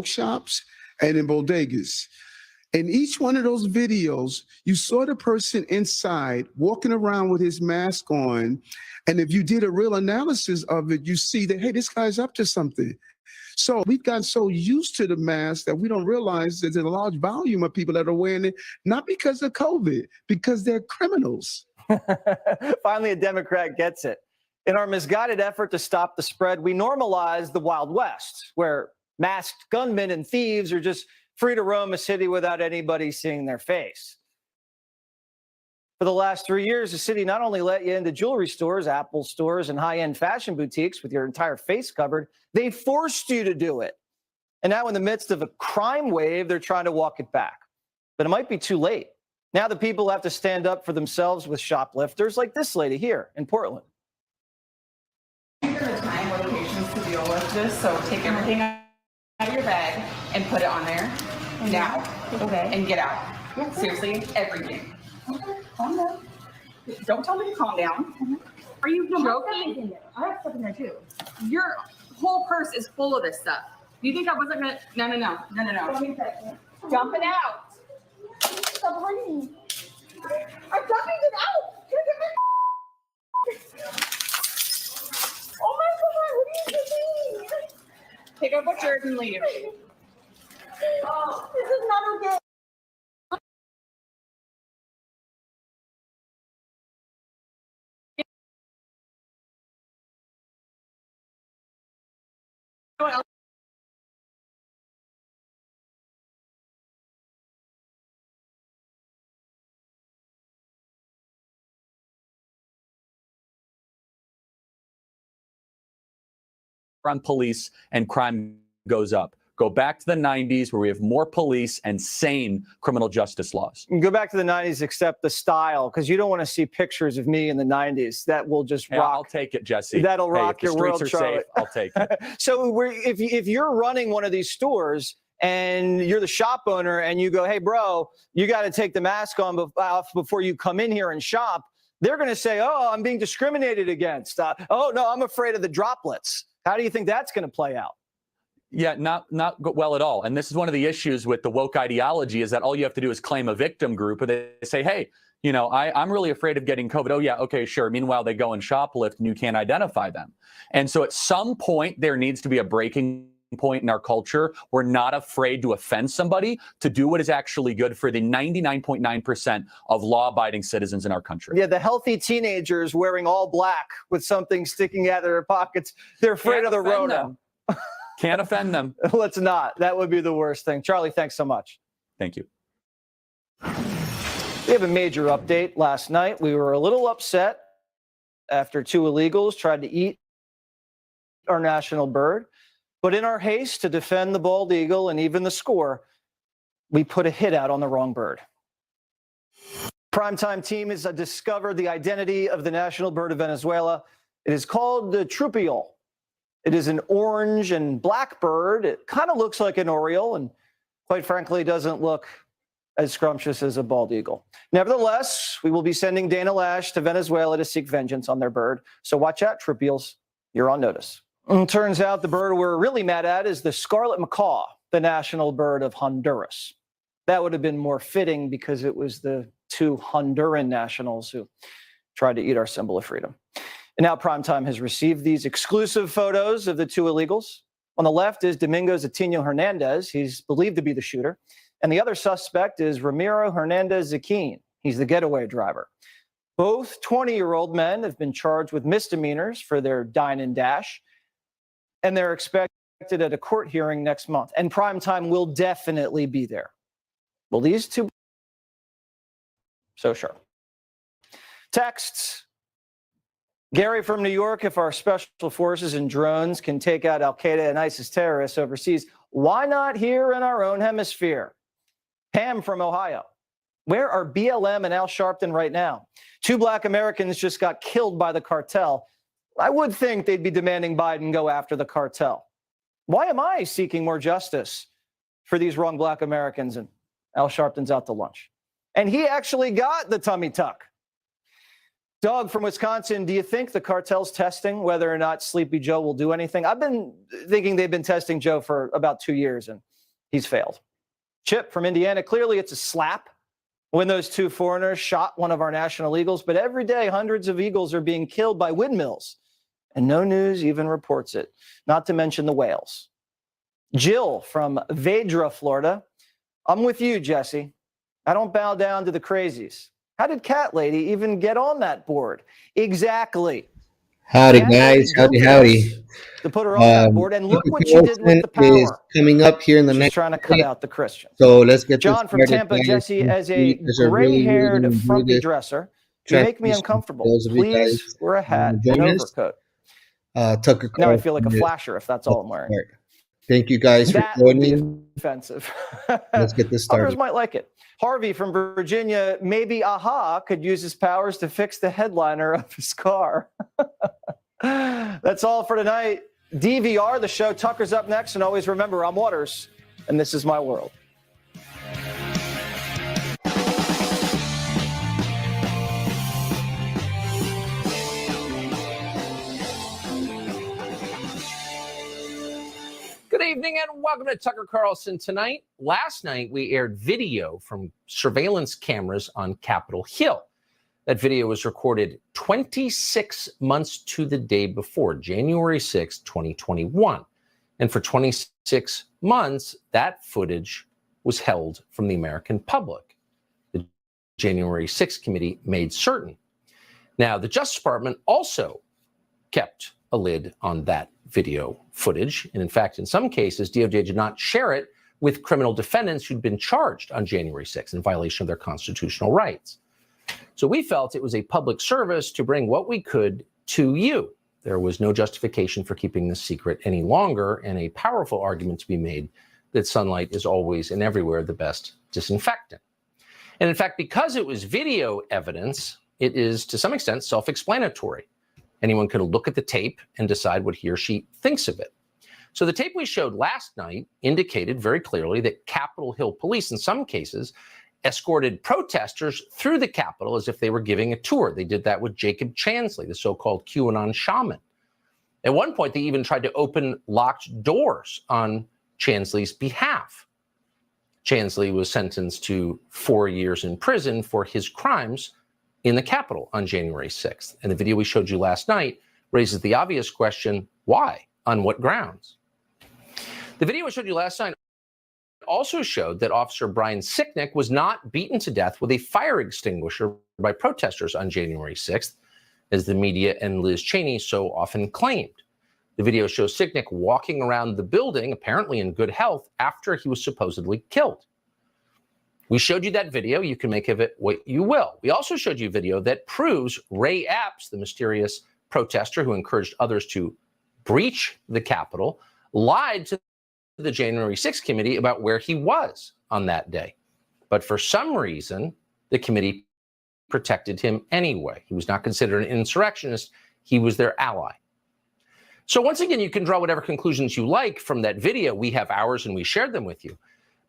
shops and in bodegas. In each one of those videos, you saw the person inside walking around with his mask on. And if you did a real analysis of it, you see that, hey, this guy's up to something. So we've gotten so used to the mask that we don't realize there's a large volume of people that are wearing it, not because of COVID, because they're criminals. Finally, a Democrat gets it. In our misguided effort to stop the spread, we normalize the Wild West, where masked gunmen and thieves are just free to roam a city without anybody seeing their face. For the last 3 years, the city not only let you into jewelry stores, Apple stores, and high-end fashion boutiques with your entire face covered, they forced you to do it. And now in the midst of a crime wave, they're trying to walk it back. But it might be too late. Now the people have to stand up for themselves with shoplifters like this lady here in Portland. There are time limitations to deal with this, so take everything out of your bag and put it on there now. Okay. And get out. Yeah, seriously, everything. Okay, calm down. Don't tell me to calm down. Are you joking? I have stuff in there too. Your whole purse is full of this stuff. Do you think I wasn't gonna? No. Dump it out. Stop hurting me. I'm dumping it out. Can I get my? Oh my God! What are you doing? Pick up what's yours and leave. Oh, this is not okay. On police and crime goes up. Go back to the 90s where we have more police and sane criminal justice laws. Go back to the 90s, except the style, because you don't want to see pictures of me in the 90s. That will just rock. I'll take it, Jesse. That'll rock your world, Charlie. Safe, I'll take it. So if you're running one of these stores and you're the shop owner and you go, hey, bro, you got to take the mask off before you come in here and shop, they're going to say, oh, I'm being discriminated against. Oh, no, I'm afraid of the droplets. How do you think that's going to play out? Yeah, not well at all. And this is one of the issues with the woke ideology is that all you have to do is claim a victim group, and they say, hey, you know, I'm really afraid of getting COVID. Oh, yeah, okay, sure. Meanwhile, they go and shoplift and you can't identify them. And so at some point, there needs to be a breaking point in our culture. We're not afraid to offend somebody, to do what is actually good for the 99.9% of law-abiding citizens in our country. Yeah, the healthy teenagers wearing all black with something sticking out of their pockets, they're afraid of the Rona. Can't offend them. Let's not. That would be the worst thing. Charlie, thanks so much. Thank you. We have a major update. Last night, we were a little upset after two illegals tried to eat our national bird. But in our haste to defend the bald eagle and even the score, we put a hit out on the wrong bird. Primetime team has discovered the identity of the national bird of Venezuela. It is called the trupial. It is an orange and black bird. It kind of looks like an oriole and, quite frankly, doesn't look as scrumptious as a bald eagle. Nevertheless, we will be sending Dana Lash to Venezuela to seek vengeance on their bird. So watch out, trupials. You're on notice. And turns out the bird we're really mad at is the scarlet macaw, the national bird of Honduras. That would have been more fitting because it was the two Honduran nationals who tried to eat our symbol of freedom. And now Primetime has received these exclusive photos of the two illegals. On the left is Domingo Zatinho Hernandez. He's believed to be the shooter. And the other suspect is Ramiro Hernandez Zaquin. He's the getaway driver. Both 20-year-old men have been charged with misdemeanors for their dine and dash. And they're expected at a court hearing next month. And Primetime will definitely be there. Will these two? So sure. Texts. Gary from New York, if our special forces and drones can take out Al-Qaeda and ISIS terrorists overseas, why not here in our own hemisphere? Pam from Ohio. Where are BLM and Al Sharpton right now? Two black Americans just got killed by the cartel. I would think they'd be demanding Biden go after the cartel. Why am I seeking more justice for these wrong black Americans? And Al Sharpton's out to lunch. And he actually got the tummy tuck. Doug from Wisconsin, do you think the cartel's testing whether or not Sleepy Joe will do anything? I've been thinking they've been testing Joe for about 2 years, and he's failed. Chip from Indiana, clearly it's a slap when those two foreigners shot one of our national eagles, but every day hundreds of eagles are being killed by windmills, and no news even reports it, not to mention the whales. Jill from Vedra, Florida, I'm with you, Jesse. I don't bow down to the crazies. How did Cat Lady even get on that board? Exactly. Howdy, Cat guys. Lady Howdy. to put her on that board, and look what she did with the Carlson is power. coming up here in the She's next trying to cut out the Christians. So let's get John this from started, Tampa, guys. Jesse, as a These are gray-haired, really frumpy good dresser, you make me transmissions. uncomfortable. Those of you Please guys wear a hat and join us. overcoat. Tucker Now I feel like a Carlson is flasher if that's all I'm wearing. smart. Thank you guys for That would be joining. offensive. Let's get this Others started. might like it. Harvey from Virginia, maybe AHA could use his powers to fix the headliner of his car. That's all for tonight. DVR, the show. Tucker's up next. And always remember, I'm Waters, and this is my world. Good evening and welcome to Tucker Carlson Tonight. Last night, we aired video from surveillance cameras on Capitol Hill. That video was recorded 26 months to the day before, January 6, 2021. And for 26 months, that footage was held from the American public. The January 6th committee made certain. Now, the Justice Department also kept a lid on that video footage. And in fact, in some cases, DOJ did not share it with criminal defendants who'd been charged on January 6th in violation of their constitutional rights. So we felt it was a public service to bring what we could to you. There was no justification for keeping this secret any longer, and a powerful argument to be made that sunlight is always and everywhere the best disinfectant. And in fact, because it was video evidence, it is to some extent self-explanatory. Anyone could look at the tape and decide what he or she thinks of it. So the tape we showed last night indicated very clearly that Capitol Hill police, in some cases, escorted protesters through the Capitol as if they were giving a tour. They did that with Jacob Chansley, the so-called QAnon shaman. At one point, they even tried to open locked doors on Chansley's behalf. Chansley was sentenced to 4 years in prison for his crimes in the Capitol on January 6th. And the video we showed you last night raises the obvious question, why? On what grounds? The video we showed you last night also showed that Officer Brian Sicknick was not beaten to death with a fire extinguisher by protesters on January 6th, as the media and Liz Cheney so often claimed. The video shows Sicknick walking around the building, apparently in good health, after he was supposedly killed. We showed you that video. You can make of it what you will. We also showed you video that proves Ray Epps, the mysterious protester who encouraged others to breach the Capitol, lied to the January 6th committee about where he was on that day. But for some reason, the committee protected him anyway. He was not considered an insurrectionist. He was their ally. So once again, you can draw whatever conclusions you like from that video. We have ours and we shared them with you.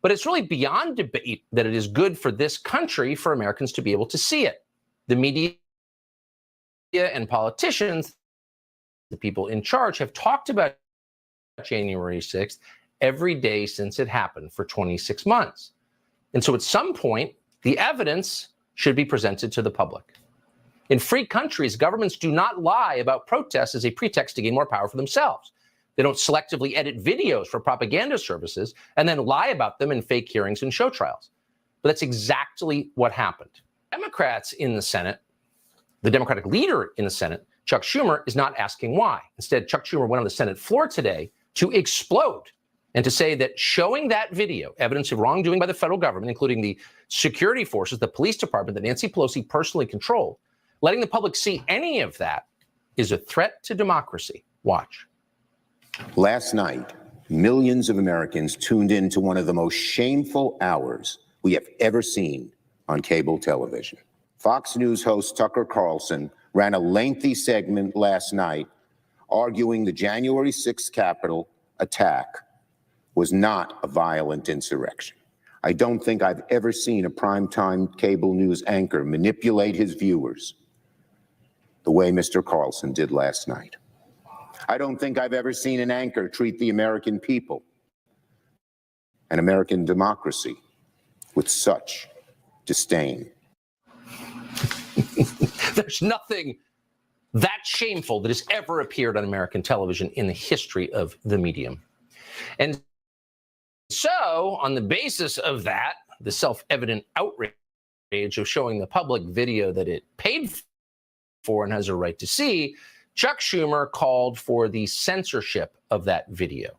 But it's really beyond debate that it is good for this country for Americans to be able to see it. The media and politicians, the people in charge, have talked about January 6th every day since it happened for 26 months. And so at some point, the evidence should be presented to the public. In free countries, governments do not lie about protests as a pretext to gain more power for themselves. They don't selectively edit videos for propaganda services and then lie about them in fake hearings and show trials. But that's exactly what happened. Democrats in the Senate, the Democratic leader in the Senate, Chuck Schumer, is not asking why. Instead, Chuck Schumer went on the Senate floor today to explode and to say that showing that video, evidence of wrongdoing by the federal government, including the security forces, the police department that Nancy Pelosi personally controlled, letting the public see any of that is a threat to democracy. Watch. Last night, millions of Americans tuned in to one of the most shameful hours we have ever seen on cable television. Fox News host Tucker Carlson ran a lengthy segment last night arguing the January 6th Capitol attack was not a violent insurrection. I don't think I've ever seen a primetime cable news anchor manipulate his viewers the way Mr. Carlson did last night. I don't think I've ever seen an anchor treat the American people and American democracy with such disdain. There's nothing that shameful that has ever appeared on American television in the history of the medium. And so, on the basis of that, the self-evident outrage of showing the public video that it paid for and has a right to see, Chuck Schumer called for the censorship of that video.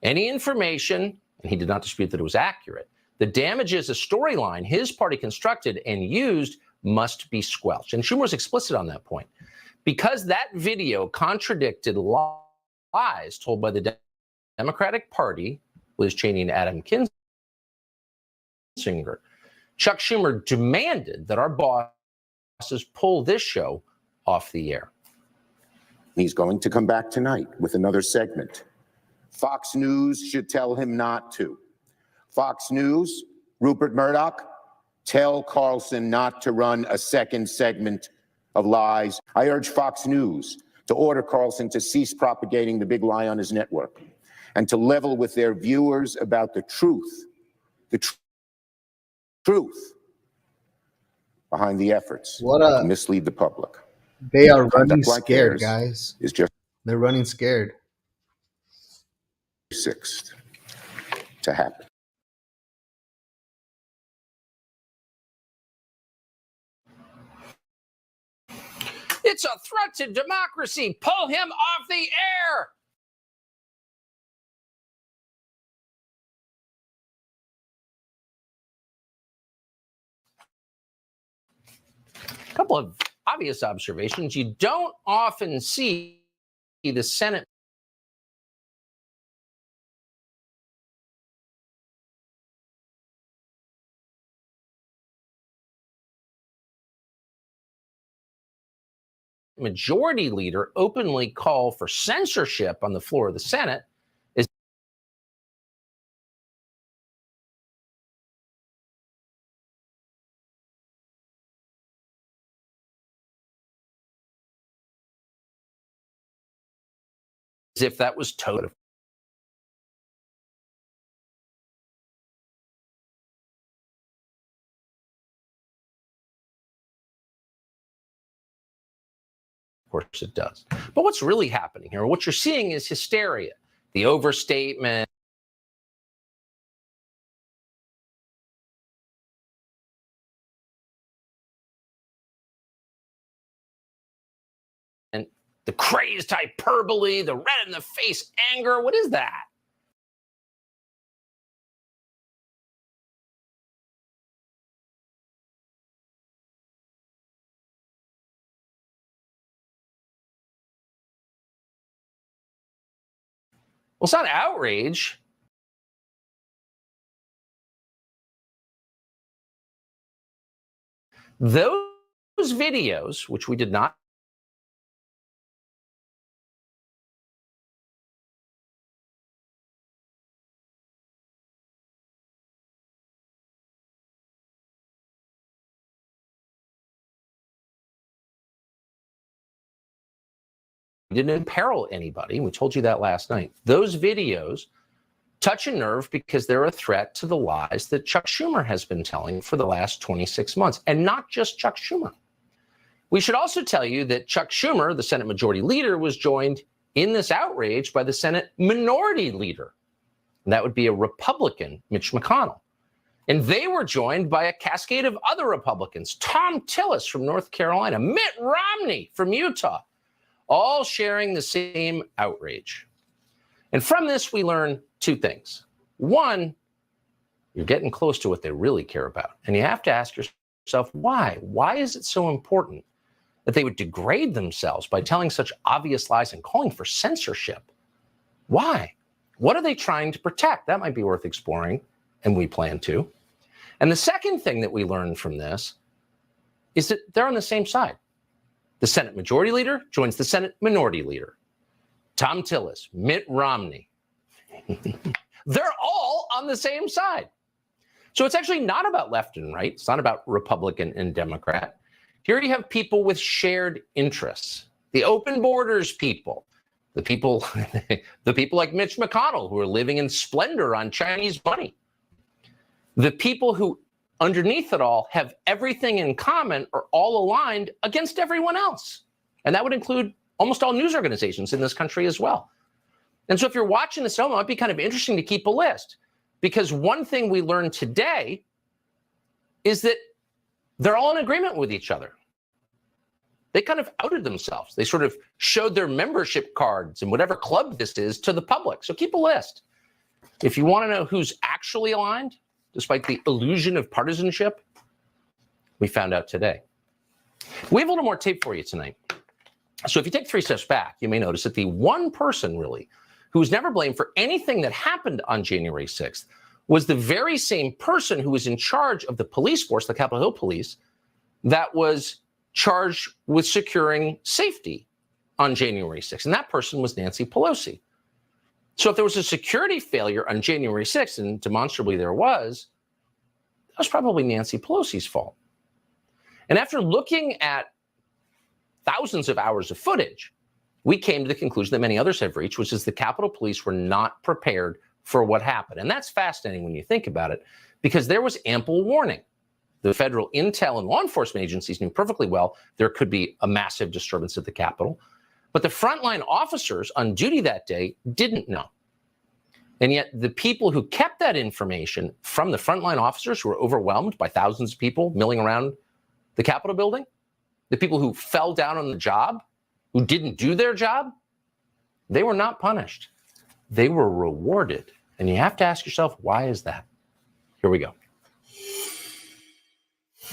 Any information, and he did not dispute that it was accurate, that damages a storyline his party constructed and used must be squelched. And Schumer was explicit on that point. Because that video contradicted lies told by the Democratic Party, Liz Cheney and Adam Kinzinger, Chuck Schumer demanded that our bosses pull this show off the air. He's going to come back tonight with another segment. Fox News should tell him not to. Fox News, Rupert Murdoch, tell Carlson not to run a second segment of lies. I urge Fox News to order Carlson to cease propagating the big lie on his network and to level with their viewers about the truth behind the efforts to mislead the public. They are running Like scared, theirs guys. Is just They're running scared. 6th to happen. It's a threat to democracy. Pull him off the air. A couple of obvious observations. You don't often see the Senate majority leader openly call for censorship on the floor of the Senate. As if that was total. Of course it does. But what's really happening here, what you're seeing is hysteria, the overstatement, and the crazed hyperbole, the red in the face anger. What is that? Well, it's not outrage. Those videos, which we did not didn't imperil anybody. We told you that last night. Those videos touch a nerve because they're a threat to the lies that Chuck Schumer has been telling for the last 26 months, and not just Chuck Schumer. We should also tell you that Chuck Schumer, the Senate Majority Leader, was joined in this outrage by the Senate Minority Leader. And that would be a Republican, Mitch McConnell. And they were joined by a cascade of other Republicans, Tom Tillis from North Carolina, Mitt Romney from Utah, all sharing the same outrage. And from this, we learn two things. One, you're getting close to what they really care about. And you have to ask yourself, why? Why is it so important that they would degrade themselves by telling such obvious lies and calling for censorship? Why? What are they trying to protect? That might be worth exploring, and we plan to. And the second thing that we learned from this is that they're on the same side. The Senate Majority Leader joins the Senate Minority Leader. Tom Tillis, Mitt Romney. They're all on the same side. So it's actually not about left and right. It's not about Republican and Democrat. Here you have people with shared interests, the open borders people, the people like Mitch McConnell who are living in splendor on Chinese money, the people who underneath it all have everything in common, are all aligned against everyone else. And that would include almost all news organizations in this country as well. And so if you're watching this, it might be kind of interesting to keep a list, because one thing we learned today is that they're all in agreement with each other. They kind of outed themselves. They sort of showed their membership cards and whatever club this is to the public. So keep a list. If you want to know who's actually aligned, despite the illusion of partisanship, we found out today. We have a little more tape for you tonight. So if you take 3 steps back, you may notice that the one person really who was never blamed for anything that happened on January 6th was the very same person who was in charge of the police force, the Capitol Hill Police, that was charged with securing safety on January 6th. And that person was Nancy Pelosi. So if there was a security failure on January 6th, and demonstrably there was, that was probably Nancy Pelosi's fault. And after looking at thousands of hours of footage, we came to the conclusion that many others have reached, which is the Capitol Police were not prepared for what happened. And that's fascinating when you think about it, because there was ample warning. The federal intel and law enforcement agencies knew perfectly well there could be a massive disturbance at the Capitol. But the frontline officers on duty that day didn't know. And yet the people who kept that information from the frontline officers who were overwhelmed by thousands of people milling around the Capitol building, the people who fell down on the job, who didn't do their job, they were not punished. They were rewarded. And you have to ask yourself, why is that? Here we go.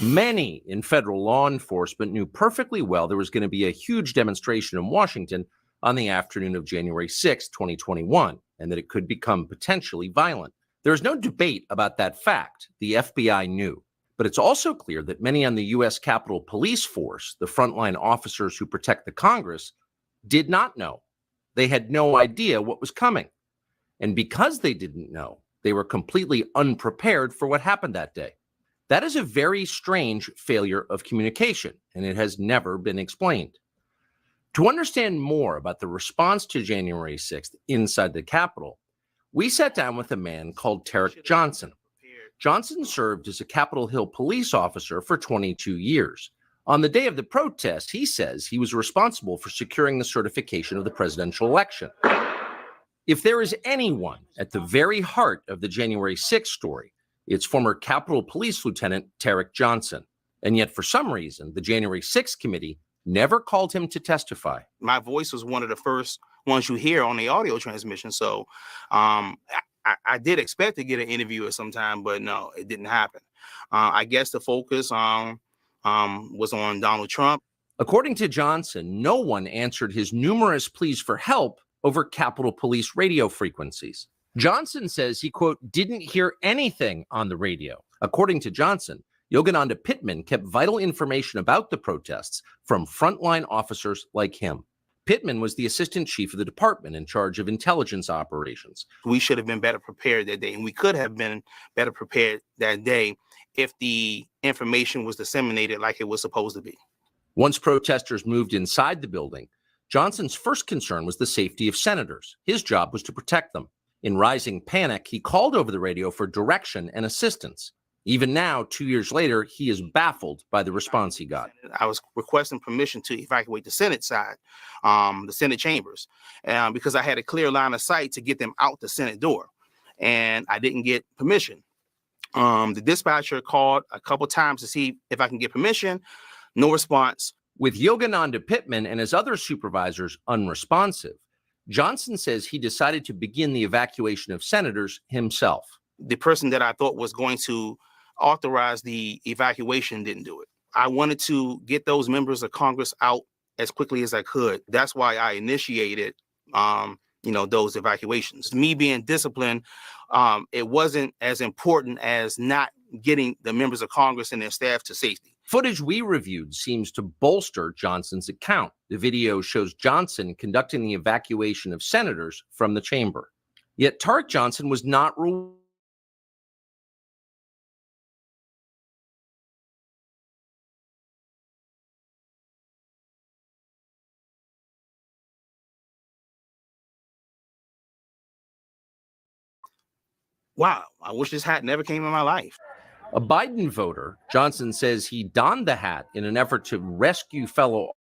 Many in federal law enforcement knew perfectly well there was going to be a huge demonstration in Washington on the afternoon of January 6, 2021, and that it could become potentially violent. There is no debate about that fact. The FBI knew. But it's also clear that many on the U.S. Capitol Police Force, the frontline officers who protect the Congress, did not know. They had no idea what was coming. And because they didn't know, they were completely unprepared for what happened that day. That is a very strange failure of communication, and it has never been explained. To understand more about the response to January 6th inside the Capitol, we sat down with a man called Tarek Johnson. Johnson served as a Capitol Hill police officer for 22 years. On the day of the protest, he says he was responsible for securing the certification of the presidential election. If there is anyone at the very heart of the January 6th story, it's former Capitol Police Lieutenant Tarek Johnson. And yet, for some reason, the January 6th committee never called him to testify. My voice was one of the first ones you hear on the audio transmission. So I did expect to get an interview at some time, but no, it didn't happen. I guess the focus was on Donald Trump. According to Johnson, no one answered his numerous pleas for help over Capitol Police radio frequencies. Johnson says he, quote, didn't hear anything on the radio. According to Johnson, Yogananda Pittman kept vital information about the protests from frontline officers like him. Pittman was the assistant chief of the department in charge of intelligence operations. We should have been better prepared that day, and we could have been better prepared that day if the information was disseminated like it was supposed to be. Once protesters moved inside the building, Johnson's first concern was the safety of senators. His job was to protect them. In rising panic, he called over the radio for direction and assistance. Even now, 2 years later, he is baffled by the response he got. I was requesting permission to evacuate the Senate side, the Senate chambers, because I had a clear line of sight to get them out the Senate door, and I didn't get permission. The dispatcher called a couple times to see if I can get permission. No response. With Yogananda Pittman and his other supervisors unresponsive, Johnson says he decided to begin the evacuation of senators himself. The person that I thought was going to authorize the evacuation didn't do it. I wanted to get those members of Congress out as quickly as I could. That's why I initiated, those evacuations. Me being disciplined, it wasn't as important as not getting the members of Congress and their staff to safety. Footage we reviewed seems to bolster Johnson's account. The video shows Johnson conducting the evacuation of senators from the chamber. Yet Tarek Johnson was not wow, I wish this hat never came in my life. A Biden voter, Johnson says he donned the hat in an effort to rescue fellow